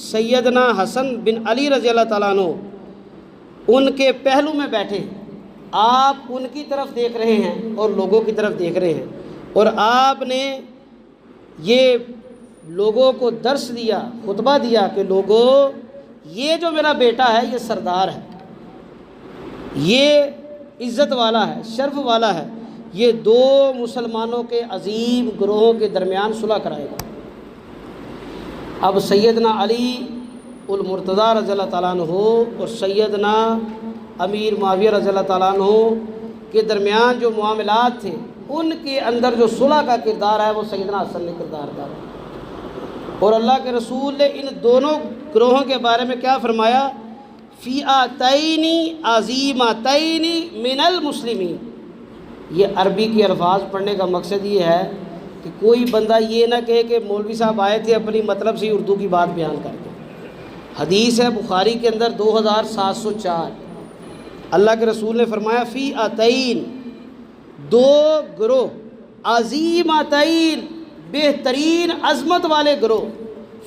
سیدنا حسن بن علی رضی اللہ تعالیٰ عنہ ان کے پہلو میں بیٹھے ہیں، آپ ان کی طرف دیکھ رہے ہیں اور لوگوں کی طرف دیکھ رہے ہیں، اور آپ نے یہ لوگوں کو درس دیا، خطبہ دیا کہ لوگوں یہ جو میرا بیٹا ہے یہ سردار ہے، یہ عزت والا ہے، شرف والا ہے، یہ دو مسلمانوں کے عظیم گروہوں کے درمیان صلح کرائے گا۔ اب سیدنا علی المرتضیٰ رضی اللہ تعالیٰ عنہ اور سیدنا امیر معاویہ رضی اللہ تعالیٰ عنہ کے درمیان جو معاملات تھے ان کے اندر جو صلح کا کردار ہے وہ سیدنا حسن نے کردار ادا کیا، اور اللہ کے رسول نے ان دونوں گروہوں کے بارے میں کیا فرمایا؟ فئتین عظیمتین من المسلمین۔ یہ عربی کے الفاظ پڑھنے کا مقصد یہ ہے کہ کوئی بندہ یہ نہ کہے کہ مولوی صاحب آئے تھے اپنی مطلب سے اردو کی بات بیان کر دیں۔ حدیث ہے بخاری کے اندر 2704، اللہ کے رسول نے فرمایا فئتین، دو گروہ، عظیمتین، بہترین عظمت والے گروہ،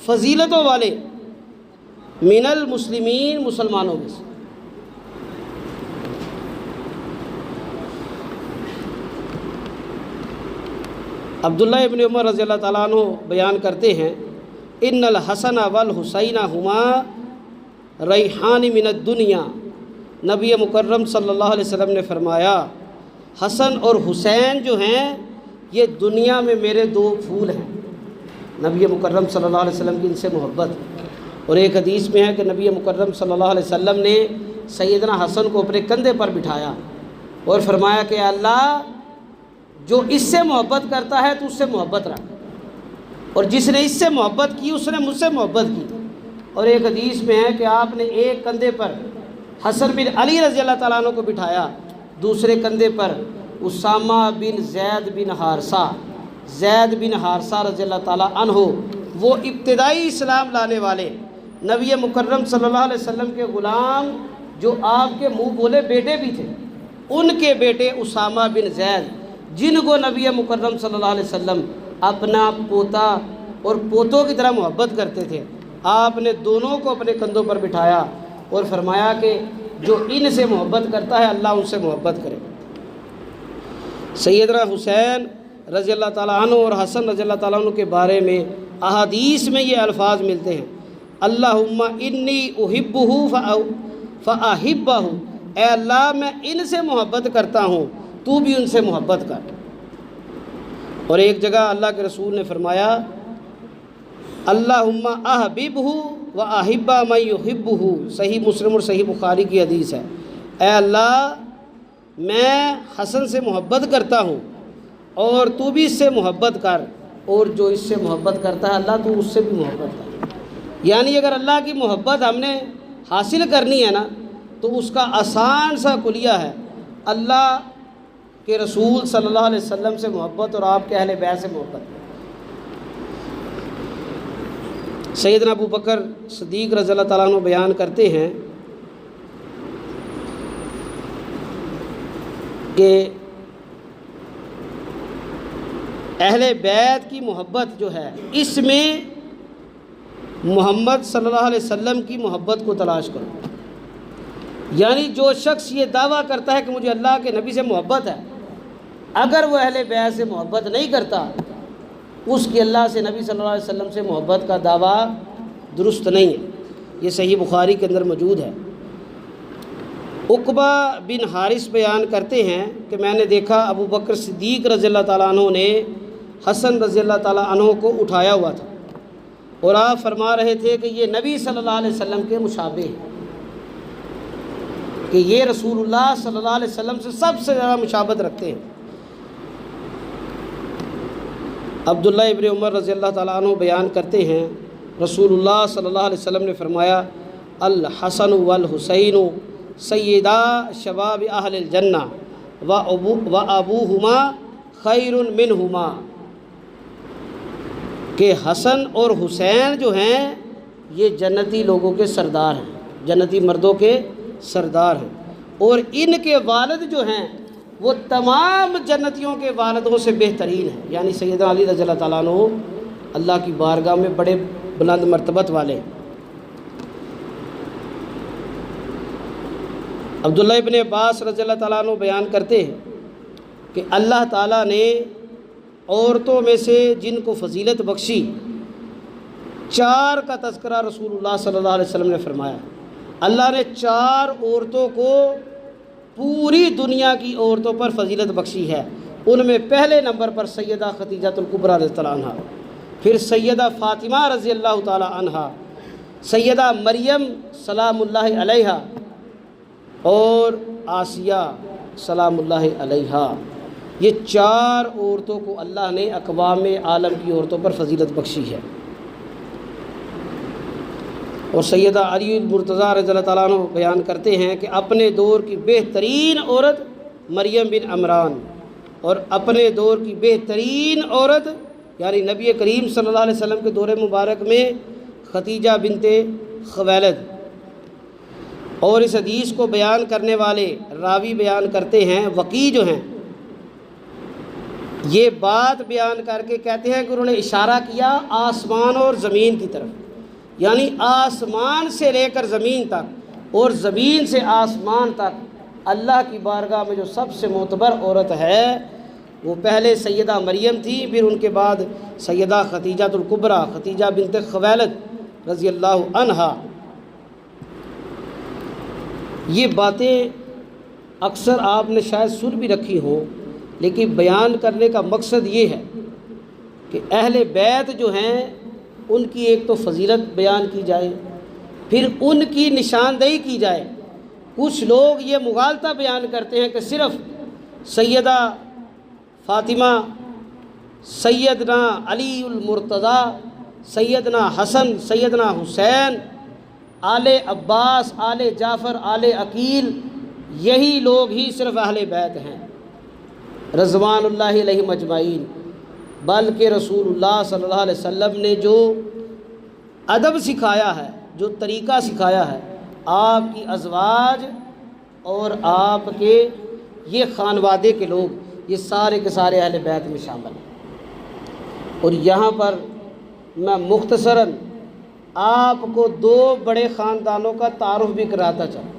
فضیلتوں والے، من المسلمین، مسلمانوں میں سے۔ عبداللہ ابن عمر رضی اللہ تعالیٰ عنہ بیان کرتے ہیں ان الحسن والحسین ہما ریحان من الدنیا۔ نبی مکرم صلی اللہ علیہ وسلم نے فرمایا حسن اور حسین جو ہیں یہ دنیا میں میرے دو پھول ہیں۔ نبی مکرم صلی اللہ علیہ وسلم کی ان سے محبت، اور ایک حدیث میں ہے کہ نبی مکرم صلی اللہ علیہ وسلم نے سیدنا حسن کو اپنے کندھے پر بٹھایا اور فرمایا کہ اللہ جو اس سے محبت کرتا ہے تو اس سے محبت رکھ، اور جس نے اس سے محبت کی اس نے مجھ سے محبت کی۔ اور ایک حدیث میں ہے کہ آپ نے ایک کندھے پر حسن بن علی رضی اللہ تعالیٰ عنہ کو بٹھایا، دوسرے کندھے پر اسامہ بن زید بن حارثہ رضی اللہ تعالیٰ عنہ، وہ ابتدائی اسلام لانے والے نبی مکرم صلی اللہ علیہ وسلم کے غلام جو آپ کے منہ بولے بیٹے بھی تھے، ان کے بیٹے اسامہ بن زید جن کو نبی مکرم صلی اللہ علیہ وسلم اپنا پوتا اور پوتوں کی طرح محبت کرتے تھے، آپ نے دونوں کو اپنے کندھوں پر بٹھایا اور فرمایا کہ جو ان سے محبت کرتا ہے اللہ ان سے محبت کرے۔ سیدنا حسین رضی اللہ تعالیٰ عنہ اور حسن رضی اللہ تعالیٰ عنہ کے بارے میں احادیث میں یہ الفاظ ملتے ہیں، اللہم انی احبہ فاحبہ، اے اللہ میں ان سے محبت کرتا ہوں تو بھی ان سے محبت کر۔ اور ایک جگہ اللہ کے رسول نے فرمایا اللہم احببہ واحب من یحبہ، صحیح مسلم اور صحیح بخاری کی حدیث ہے، اے اللہ میں حسن سے محبت کرتا ہوں اور تو بھی اس سے محبت کر، اور جو اس سے محبت کرتا ہے اللہ تو اس سے بھی محبت کر۔ یعنی اگر اللہ کی محبت ہم نے حاصل کرنی ہے نا تو اس کا آسان سا کلیہ ہے اللہ کہ رسول صلی اللہ علیہ وسلم سے محبت اور آپ کے اہل بیت سے محبت۔ سیدنا ابو بکر صدیق رضی اللہ تعالیٰ عنہ بیان کرتے ہیں کہ اہل بیت کی محبت جو ہے اس میں محمد صلی اللہ علیہ وسلم کی محبت کو تلاش کرو۔ یعنی جو شخص یہ دعویٰ کرتا ہے کہ مجھے اللہ کے نبی سے محبت ہے، اگر وہ اہل بیت سے محبت نہیں کرتا اس کی اللہ سے نبی صلی اللہ علیہ وسلم سے محبت کا دعویٰ درست نہیں ہے۔ یہ صحیح بخاری کے اندر موجود ہے۔ عقبہ بن حارث بیان کرتے ہیں کہ میں نے دیکھا ابو بکر صدیق رضی اللہ تعالیٰ عنہ نے حسن رضی اللہ تعالیٰ عنہ کو اٹھایا ہوا تھا اور آپ فرما رہے تھے کہ یہ نبی صلی اللہ علیہ وسلم کے مشابہ ہیں، کہ یہ رسول اللہ صلی اللہ علیہ وسلم سے سب سے زیادہ مشابہت رکھتے ہیں۔ عبداللہ ابن عمر رضی اللہ تعالیٰ عنہ بیان کرتے ہیں رسول اللہ صلی اللہ علیہ وسلم نے فرمایا الحسن والحسین سیدا شباب اہل الجنہ و ابوہما خیر منہما، کہ حسن اور حسین جو ہیں یہ جنتی لوگوں کے سردار ہیں، جنتی مردوں کے سردار ہیں، اور ان کے والد جو ہیں وہ تمام جنتیوں کے والدوں سے بہترین ہیں۔ یعنی سیدنا علی رضی اللہ تعالیٰ عنہ اللہ کی بارگاہ میں بڑے بلند مرتبت والے۔ عبداللہ ابن عباس رضی اللہ تعالیٰ عنہ بیان کرتے ہیں کہ اللہ تعالیٰ نے عورتوں میں سے جن کو فضیلت بخشی 4 کا تذکرہ رسول اللہ صلی اللہ علیہ وسلم نے فرمایا۔ اللہ نے 4 عورتوں کو پوری دنیا کی عورتوں پر فضیلت بخشی ہے۔ ان میں پہلے نمبر پر سیدہ خدیجہ الکبریٰ رضی اللہ عنہا، پھر سیدہ فاطمہ رضی اللہ تعالی عنہا، سیدہ مریم سلام اللہ علیہا، اور آسیہ سلام اللہ علیہا۔ یہ 4 عورتوں کو اللہ نے اقوام عالم کی عورتوں پر فضیلت بخشی ہے۔ اور سیدہ علی المرتضیٰ رضی اللہ تعالیٰ عنہ بیان کرتے ہیں کہ اپنے دور کی بہترین عورت مریم بن عمران اور اپنے دور کی بہترین عورت یعنی نبی کریم صلی اللہ علیہ وسلم کے دور مبارک میں ختیجہ بنت خویلد۔ اور اس حدیث کو بیان کرنے والے راوی بیان کرتے ہیں، وقی جو ہیں یہ بات بیان کر کے کہتے ہیں کہ انہوں نے اشارہ کیا آسمان اور زمین کی طرف، یعنی آسمان سے لے کر زمین تک اور زمین سے آسمان تک اللہ کی بارگاہ میں جو سب سے معتبر عورت ہے وہ پہلے سیدہ مریم تھی، پھر ان کے بعد سیدہ ختیجہ الکبریٰ ختیجہ بنت خویلد رضی اللہ عنہا۔ یہ باتیں اکثر آپ نے شاید سن بھی رکھی ہوں، لیکن بیان کرنے کا مقصد یہ ہے کہ اہل بیت جو ہیں ان کی ایک تو فضیلت بیان کی جائے، پھر ان کی نشاندہی کی جائے۔ کچھ لوگ یہ مغالطہ بیان کرتے ہیں کہ صرف سیدہ فاطمہ، سیدنا علی المرتضیٰ، سیدنا حسن، سیدنا حسین، آل عباس، آل جعفر، آل عقیل، یہی لوگ ہی صرف اہل بیت ہیں رضوان اللہ علیہم اجمعین، بلکہ رسول اللہ صلی اللہ علیہ وسلم نے جو ادب سکھایا ہے، جو طریقہ سکھایا ہے، آپ کی ازواج اور آپ کے یہ خانوادے کے لوگ یہ سارے کے سارے اہل بیت میں شامل ہیں۔ اور یہاں پر میں مختصراً آپ کو دو بڑے خاندانوں کا تعارف بھی کراتا چاہوں۔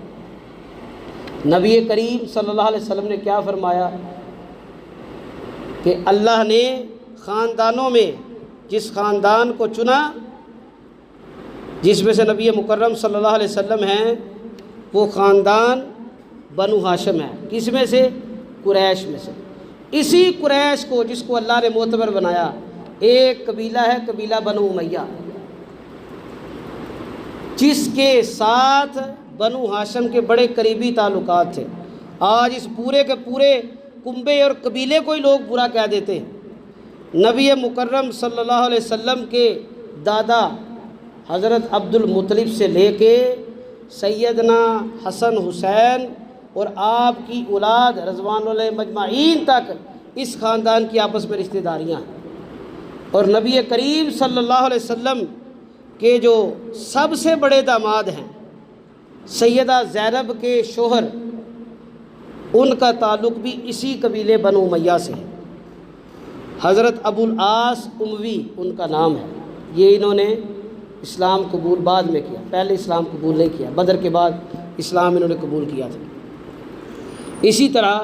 نبی کریم صلی اللہ علیہ وسلم نے کیا فرمایا کہ اللہ نے خاندانوں میں جس خاندان کو چنا، جس میں سے نبی مکرم صلی اللہ علیہ وسلم ہیں، وہ خاندان بنو ہاشم ہے۔ کس میں سے؟ قریش میں سے۔ اسی قریش کو جس کو اللہ نے معتبر بنایا، ایک قبیلہ ہے قبیلہ بنو امیہ، جس کے ساتھ بنو ہاشم کے بڑے قریبی تعلقات تھے۔ آج اس پورے کے پورے کنبے اور قبیلے کو ہی لوگ برا کہہ دیتے ہیں۔ نبی مکرم صلی اللہ علیہ وسلم کے دادا حضرت عبد المطلب سے لے کے سیدنا حسن حسین اور آپ کی اولاد رضوان اللہ مجمعین تک اس خاندان کی آپس میں رشتہ داریاں ہیں۔ اور نبی کریم صلی اللہ علیہ وسلم کے جو سب سے بڑے داماد ہیں سیدہ زینب کے شوہر، ان کا تعلق بھی اسی قبیلے بنو امیہ سے ہے۔ حضرت ابو العاص اموی ان کا نام ہے۔ یہ انہوں نے اسلام قبول بعد میں کیا، پہلے اسلام قبول نہیں کیا، بدر کے بعد اسلام انہوں نے قبول کیا تھا۔ اسی طرح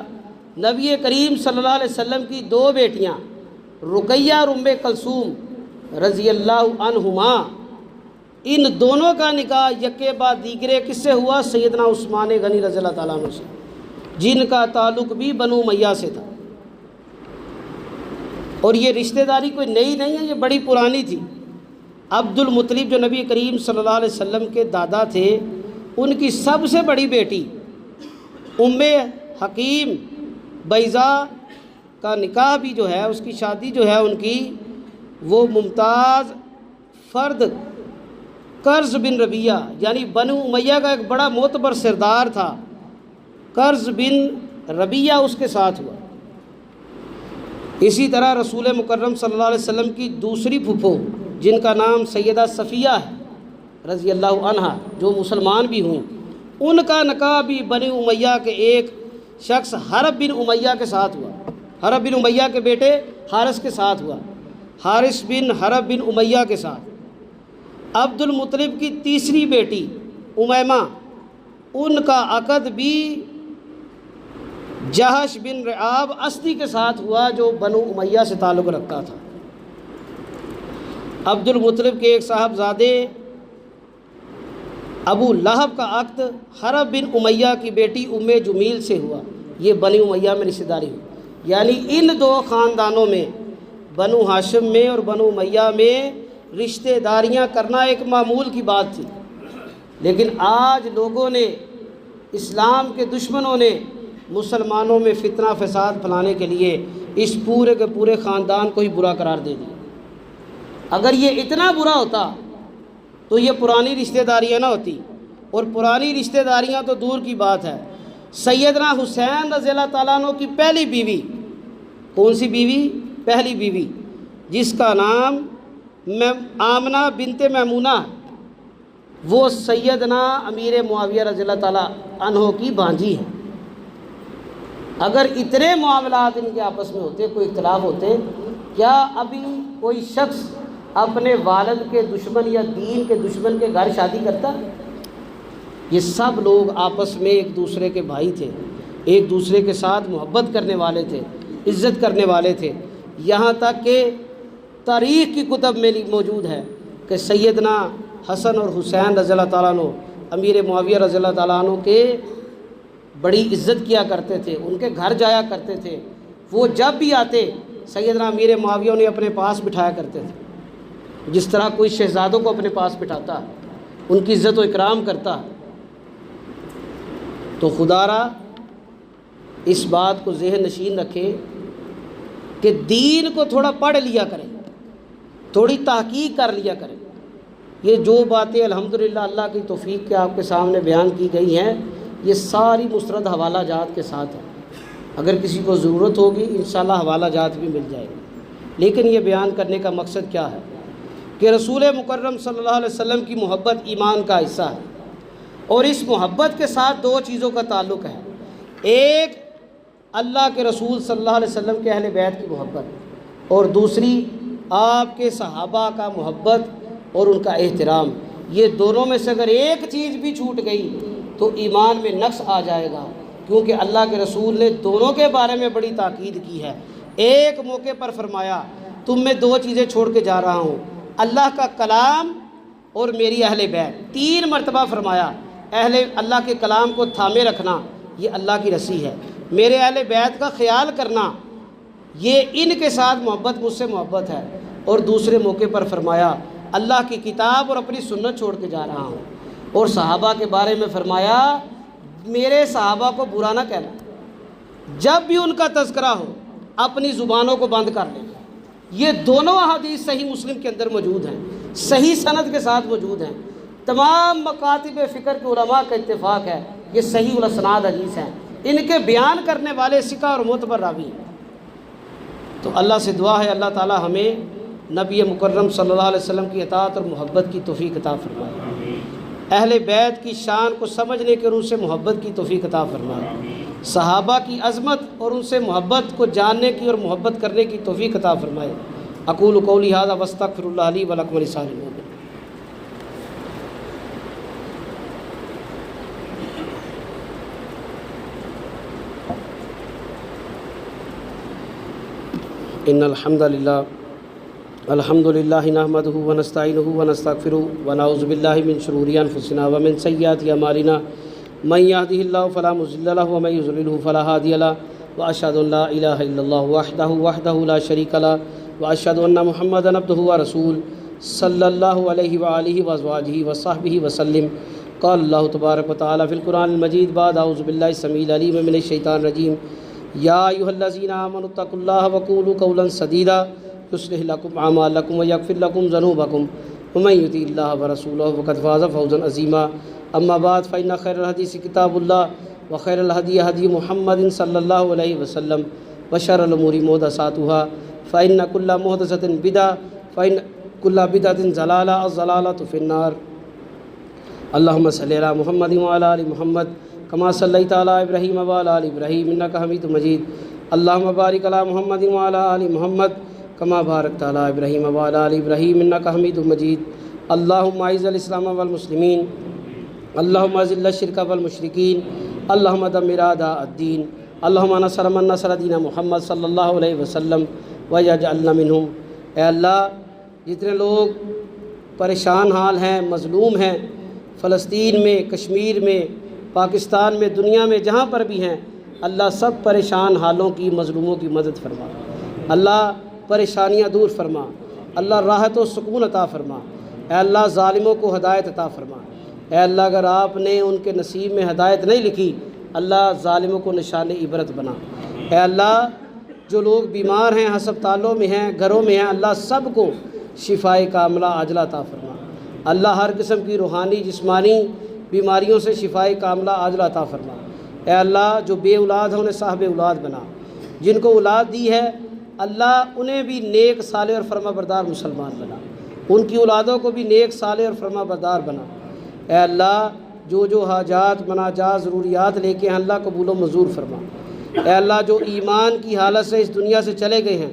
نبی کریم صلی اللہ علیہ وسلم کی دو بیٹیاں رقیہ اور ام کلثوم رضی اللہ عنہما، ان دونوں کا نکاح یکے بعد دیگرے کس سے ہوا؟ سیدنا عثمان غنی رضی اللہ تعالیٰ عنہ سے، جن کا تعلق بھی بنو امیہ سے تھا۔ اور یہ رشتہ داری کوئی نئی نہیں ہے، یہ بڑی پرانی تھی۔ عبد المطلب جو نبی کریم صلی اللہ علیہ وسلم کے دادا تھے، ان کی سب سے بڑی بیٹی ام حکیم بیضاء کا نکاح بھی جو ہے، اس کی شادی جو ہے ان کی، وہ ممتاز فرد قرظ بن ربیہ یعنی بنو امیہ کا ایک بڑا معتبر سردار تھا، قرظ بن ربیہ اس کے ساتھ ہوا۔ اسی طرح رسول مکرم صلی اللہ علیہ وسلم کی دوسری پھپھو جن کا نام سیدہ صفیہ ہے رضی اللہ عنہا، جو مسلمان بھی ہوں، ان کا نکاح بھی بنی امیہ کے ایک شخص حرب بن امیہ کے ساتھ ہوا۔ حرب بن امیہ کے بیٹے حارث کے ساتھ ہوا، حارث بن حرب بن امیہ کے ساتھ۔ عبد المطلب کی تیسری بیٹی امیمہ، ان کا عقد بھی جہش بن رعاب اسدی کے ساتھ ہوا، جو بنو امیہ سے تعلق رکھتا تھا۔ عبد المطلب کے ایک صاحبزادے ابو لہب کا عقد حرب بن امیہ کی بیٹی ام جمیل سے ہوا، یہ بنی امیہ میں رشتہ داری ہوئی۔ یعنی ان دو خاندانوں میں، بنو ہاشم میں اور بنو امیہ میں، رشتہ داریاں کرنا ایک معمول کی بات تھی۔ لیکن آج لوگوں نے، اسلام کے دشمنوں نے مسلمانوں میں فتنہ فساد پھیلانے کے لیے اس پورے کے پورے خاندان کو ہی برا قرار دے دیا۔ اگر یہ اتنا برا ہوتا تو یہ پرانی رشتہ داریاں نہ ہوتی، اور پرانی رشتہ داریاں تو دور کی بات ہے۔ سیدنا حسین رضی اللہ تعالیٰ عنہ کی پہلی بیوی، کون سی بیوی؟ پہلی بیوی، جس کا نام آمنہ بنت میمونہ، وہ سیدنا امیر معاویہ رضی اللہ تعالیٰ عنہ کی بھانجی ہے۔ اگر اتنے معاملات ان کے آپس میں ہوتے، کوئی اختلاف ہوتے، کیا ابھی کوئی شخص اپنے والد کے دشمن یا دین کے دشمن کے گھر شادی کرتا؟ یہ سب لوگ آپس میں ایک دوسرے کے بھائی تھے، ایک دوسرے کے ساتھ محبت کرنے والے تھے، عزت کرنے والے تھے۔ یہاں تک کہ تاریخ کی کتب میں موجود ہے کہ سیدنا حسن اور حسین رضی اللہ تعالیٰ عنہ امیر معاویہ رضی اللہ تعالیٰ عنہ کے بڑی عزت کیا کرتے تھے، ان کے گھر جایا کرتے تھے۔ وہ جب بھی آتے سیدنا امیر معاویہ انہیں اپنے پاس بٹھایا کرتے تھے، جس طرح کوئی شہزادوں کو اپنے پاس بٹھاتا، ان کی عزت و اکرام کرتا۔ تو خدا را اس بات کو ذہن نشین رکھے کہ دین کو تھوڑا پڑھ لیا کریں، تھوڑی تحقیق کر لیا کریں۔ یہ جو باتیں الحمدللہ اللہ کی توفیق کے آپ کے سامنے بیان کی گئی ہیں، یہ ساری مستند حوالہ جات کے ساتھ ہیں۔ اگر کسی کو ضرورت ہوگی انشاءاللہ حوالہ جات بھی مل جائے گی۔ لیکن یہ بیان کرنے کا مقصد کیا ہے کہ رسول مکرم صلی اللہ علیہ وسلم کی محبت ایمان کا حصہ ہے، اور اس محبت کے ساتھ دو چیزوں کا تعلق ہے۔ ایک اللہ کے رسول صلی اللہ علیہ وسلم کے اہل بیت کی محبت، اور دوسری آپ کے صحابہ کا محبت اور ان کا احترام۔ یہ دونوں میں سے اگر ایک چیز بھی چھوٹ گئی تو ایمان میں نقص آ جائے گا، کیونکہ اللہ کے رسول نے دونوں کے بارے میں بڑی تاکید کی ہے۔ ایک موقع پر فرمایا تم میں دو چیزیں چھوڑ کے جا رہا ہوں، اللہ کا کلام اور میری اہل بیت۔ 3 مرتبہ فرمایا اللہ کے کلام کو تھامے رکھنا یہ اللہ کی رسی ہے، میرے اہل بیت کا خیال کرنا یہ ان کے ساتھ محبت، مجھ سے محبت ہے۔ اور دوسرے موقع پر فرمایا اللہ کی کتاب اور اپنی سنت چھوڑ کے جا رہا ہوں۔ اور صحابہ کے بارے میں فرمایا میرے صحابہ کو برا نہ کہنا، جب بھی ان کا تذکرہ ہو اپنی زبانوں کو بند کر لیں۔ یہ دونوں احادیث صحیح مسلم کے اندر موجود ہیں، صحیح سند کے ساتھ موجود ہیں۔ تمام مکاتب فکر کے علماء کا اتفاق ہے یہ صحیح الاسناد حدیث ہیں، ان کے بیان کرنے والے ثقہ اور معتبر راوی ہیں۔ تو اللہ سے دعا ہے اللہ تعالی ہمیں نبی مکرم صلی اللہ علیہ وسلم کی اطاعت اور محبت کی توفیق عطا فرمائے، اہل بیت کی شان کو سمجھنے کے اور ان سے محبت کی توفیق عطا فرمائے، صحابہ کی عظمت اور ان سے محبت کو جاننے کی اور محبت کرنے کی توفیق عطا فرمائے۔ اقول قولی ھذا واستغفر اللہ لی ولکم ولسائر المؤمنین۔ ان الحمد للہ نحمدہ ونستعینہ ونستغفرہ ونعوذ باللہ من شرور انفسنا ومن سیئات اعمالنا من یہدہ اللہ فلا مضل لہ ومن یضللہ فلا ہادی لہ واشہد ان لا الہ الا اللہ وحدہ لا شریک لہ واشہد ان محمدا عبدہ ورسولہ صلی اللہ علیہ وآلہ وازواجہ وصحبہ وسلم۔ قال اللہ تبارک وتعالی فی القرآن المجید بعد اعوذ باللہ السمیع العلیم من الشیطان الرجیم یا ایھا الذین آمنوا اتقوا اللہ وقولوا قولا سدیدا یصلح لکم اعمالکم ویغفر لکم ذنوبکم ومن یطع اللہ ورسولہ فقد فاز فوزا عظیما۔ اما بعد فإن خیر الحدیث کتاب اللہ وخیر الہدی ہدی محمد صلی اللہ علیہ وسلم وشر الامور محدثاتها فإن کل محدثۃ بدعۃ فإن کل بدعۃ ضلالہ الضلالۃ فی النار۔ اللہم صلی علی محمد وعلی آل محمد کما صلیت علی ابراہیم وعلی آل ابراہیم انک حمید مجید۔ اللہم بارک علی محمد وعلی آل محمد کما بارکت علی ابراہیم وعلی آل ابراہیم انک حمید مجید۔ اللہم اعز الاسلام والمسلمین، اللہم اذل الشرک والمشرکین، اللہم دمر اعداء الدین، اللہم نصر من نصر دین محمد صلی اللہ علیہ وسلم واجعلنا منہم۔ اے اللہ جتنے لوگ پریشان حال ہیں، مظلوم ہیں، فلسطین میں، کشمیر میں، پاکستان میں، دنیا میں جہاں پر بھی ہیں، اللہ سب پریشان حالوں کی، مظلوموں کی مدد فرما، اللہ پریشانیاں دور فرما، اللہ راحت و سکون عطا فرما۔ اے اللہ ظالموں کو ہدایت عطا فرما۔ اے اللہ اگر آپ نے ان کے نصیب میں ہدایت نہیں لکھی، اللہ ظالموں کو نشان عبرت بنا۔ اے اللہ جو لوگ بیمار ہیں، ہسپتالوں میں ہیں، گھروں میں ہیں، اللہ سب کو شفائے کاملہ عاجلہ عطا فرما۔ اللہ ہر قسم کی روحانی جسمانی بیماریوں سے شفائے کاملہ عاجلہ عطا فرما۔ اے اللہ جو بے اولاد ہیں انہیں صاحب اولاد بنا، جن کو اولاد دی ہے اللہ انہیں بھی نیک صالح اور فرما بردار مسلمان بنا، ان کی اولادوں کو بھی نیک صالح اور فرما بردار بنا۔ اے اللہ جو حاجات مناجات ضروریات لے کے ہیں اللہ قبول و منظور فرما۔ اے اللہ جو ایمان کی حالت سے اس دنیا سے چلے گئے ہیں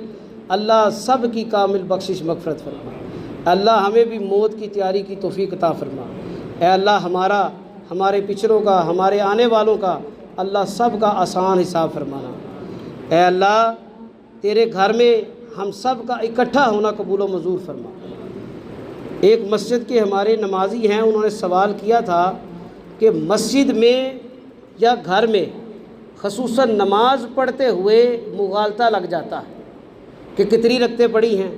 اللہ سب کی کامل بخشش مغفرت فرما۔ اللہ ہمیں بھی موت کی تیاری کی توفیق عطا فرما۔ اے اللہ ہمارے پچھڑوں کا ہمارے آنے والوں کا اللہ سب کا آسان حساب فرمانا۔ اے اللہ تیرے گھر میں ہم سب کا اکٹھا ہونا قبول و منظور فرما۔ ایک مسجد کے ہمارے نمازی ہیں، انہوں نے سوال کیا تھا کہ مسجد میں یا گھر میں خصوصاً نماز پڑھتے ہوئے مغالطہ لگ جاتا ہے کہ کتنی رکعتیں پڑھی ہیں،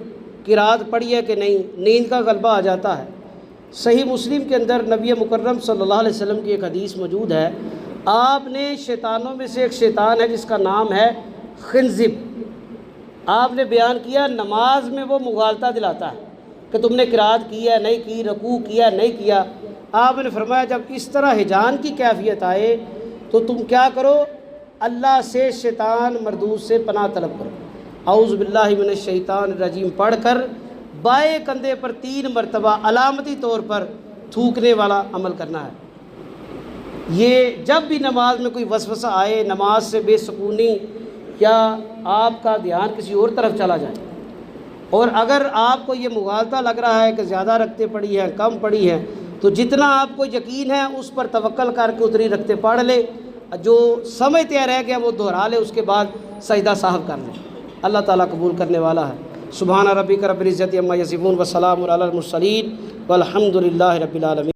قرات پڑھی ہے کہ نہیں، نیند کا غلبہ آ جاتا ہے۔ صحیح مسلم کے اندر نبی مکرم صلی اللہ علیہ وسلم کی ایک حدیث موجود ہے، آپ نے شیطانوں میں سے ایک شیطان ہے جس کا نام ہے خنزب، آپ نے بیان کیا نماز میں وہ مغالطہ دلاتا ہے کہ تم نے قرات کی ہے نہیں کی، رکوع کیا نہیں کیا۔ آپ نے فرمایا جب اس طرح ہجان کی کیفیت آئے تو تم کیا کرو، اللہ سے شیطان مردود سے پناہ طلب کرو، اعوذ باللہ من الشیطان الرجیم پڑھ کر بائیں کندھے پر 3 مرتبہ علامتی طور پر تھوکنے والا عمل کرنا ہے۔ یہ جب بھی نماز میں کوئی وسوسہ آئے، نماز سے بے سکونی یا آپ کا دھیان کسی اور طرف چلا جائے، اور اگر آپ کو یہ مغالطہ لگ رہا ہے کہ زیادہ رکعتیں پڑھی ہیں کم پڑھی ہیں، تو جتنا آپ کو یقین ہے اس پر توکل کر کے اتنی رکعتیں پڑھ لے، جو سمجھتے رہ گیا وہ دہرا لے، اس کے بعد سجدہ صاحب کر لے۔ اللہ تعالیٰ قبول کرنے والا ہے۔ سبحان ربک رب العزت عما یصفون وسلام علی المرسلین والحمد للہ رب العالمین۔